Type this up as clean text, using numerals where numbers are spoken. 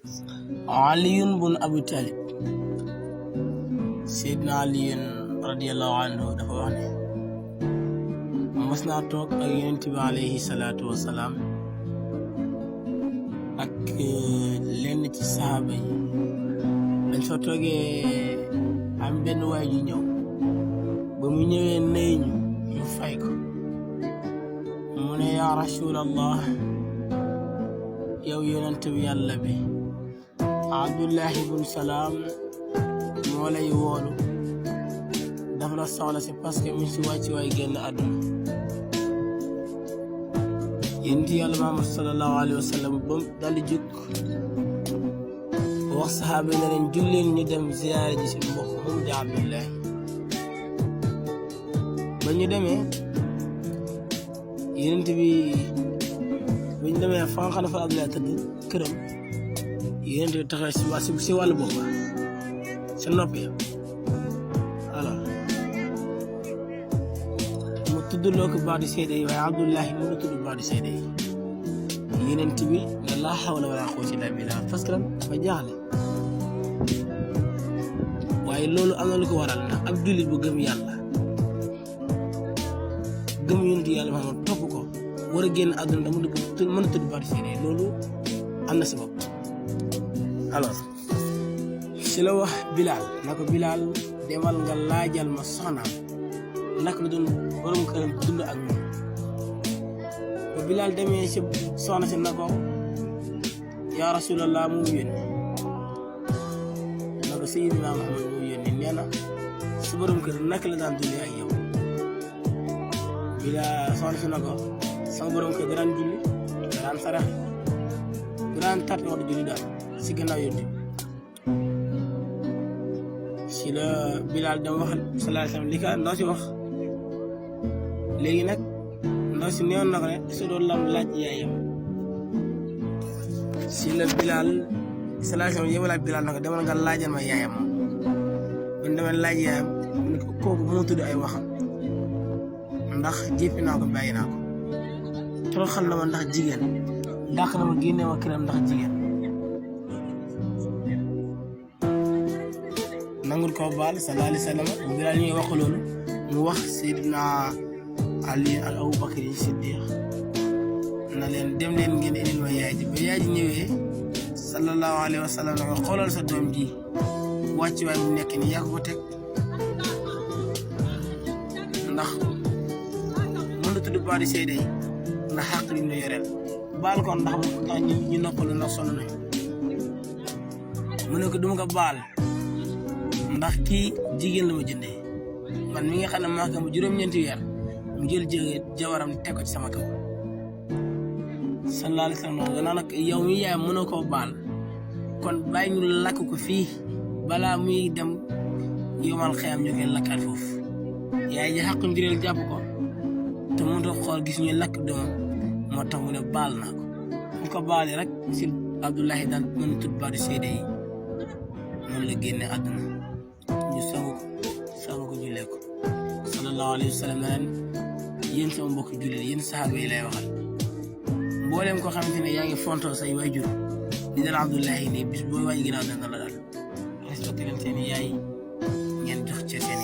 aliyun bun abi talib seydna aliyun radiyallahu anhu dafa wax ne mos naa toog ak yonent bi alayhi salaatu wasalaam ak lenn ci sahaaba yi dañ fa toogee am benn waay ju ñëw ba mu ñëwee nëy ñu fay ko mu ne yaa rasulallah yow yonent bi yàlla bi Abdullahi ibn Salaam moo lay woolu dafa la soxla si parce que mi si wàcc waay génn àdduna yonent yàlla Muhammad sallallahu alayhi wa sallam ba daldi jóg wax saxaaba yi ne leen jug leen ñu dem ziyaare ji seen mbokk moom di Abdullahi ba ñu demee yonent bi bu ñu demee fa nga xam ne fa Abdullahi tëdd këram yonent bi taxaw si wàllu bopp sa nopp ya alors mu tudd loo ko baatu seede yi waaye Abdullahi mu ngi tudd baatu seede yi yonent bi ne laa hawla wala quwwata illa billah parce que lan dafa jaaxle waaye loolu am na lu ko waral ndax ab jullit bu gëm yàlla gëm yonent yàlla Muhammad topp ko war a génn àdduna da mën a tudd baatu seede yi loolu am na si bopp alors si la wax Bilal na ko Bilal demal nga laajal ma soxnaam naka la doon borom këram dund ak moom ba Bilal demee si soxna si na ko yaa rasulallah mu yónni na ko Seydina Muhammad mu yónni nee na si borom kër naka la daan dundee ak yow Bilal soxna si na ko sama borom kër daan julli daan sarax daan tàtt waxtu julli daal si gannaaw yónni si la Bilal dama wax sallallahu alayhi wa sallam li ka ndaw si wax léegi nag ndaw si neewoon na ko ne su doon lam laaj yaayam si la Bilal sallallahu alayhi wa sallam yebalaat Bilal na ko demal nga laajal ma yaayam man demal laaj yaayam ne ko kooku moo tudd ay waxam ndax jéppi naa ko bàyyi naa ko toroxal na ma ndax jigéen dàq na ma génne ma këram ndax jigéen nangul ko baal sallallahu alayhi wa sallam Bilal ñuy wax loolu mu wax Seydina Ali ak Abubakar yi Siddiq na leen dem leen ngeen indil ma yaay ji ba yaay ji ñëwee sallallahu alayhi wa sallam na ko xoolal sa doom ji wàcc waay bu nekk ni yaa ko teg ndax mën na tudd baadi seede yi ndax xàq li ñu yoreel baal ko ndax ñu noppalu ndax sonn nañu mu ne ko duma ko baal ndax kii jigéen la ma jëndee man mi nga xam ne maa ngi am juróom-ñeenti weer mu jël jawaram teg ko ci sama kaw sallallahu alayhi wa sallam gannaaw nag yow mi yaay mënoo koo baal kon bàyyi ñu lakk ko fii balaa muy dem yomal xeyam ñu koy lakkaat foofu yaay ji xàq njureel jàpp ko te mënut a xool gis ñuy lakk doomam moo tax mu ne baal naa ko mu ko baalee rek si Abdullahi daal mën a tudd baatu seede yi noonu la génne àdduna ñu sangu ko jullee ko sallallahu alayhi wa sallam naan yéen sama mbokk jullit yéen saxaaba yi lay waxal mbooleem ko xamante ne yaa ngi fontoo say waajur di dal Abdullahi nii bis booy waaj ginnaaw dana la daal respecté leen seen yaay ngeen jox ci seen